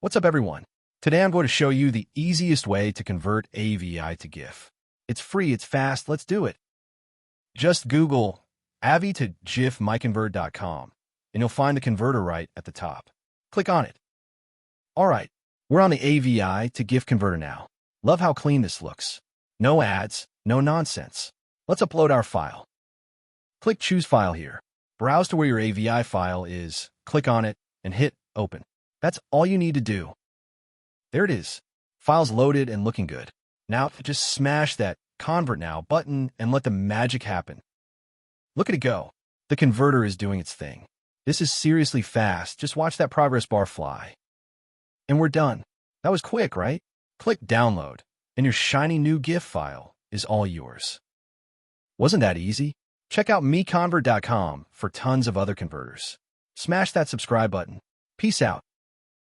What's up, everyone? Today I'm going to show you the easiest way to convert AVI to GIF. It's free, it's fast, let's do it. Just Google AVI to GIF MiConvert.com and you'll find the converter right at the top. Click on it. Alright, we're on the AVI to GIF converter now. Love how clean this looks. No ads, no nonsense. Let's upload our file. Click Choose File here. Browse to where your AVI file is, click on it, and hit Open. That's all you need to do. There it is. File's loaded and looking good. Now, just smash that Convert Now button and let the magic happen. Look at it go. The converter is doing its thing. This is seriously fast. Just watch that progress bar fly. And we're done. That was quick, right? Click Download, and your shiny new GIF file is all yours. Wasn't that easy? Check out MiConvert.com for tons of other converters. Smash that subscribe button. Peace out.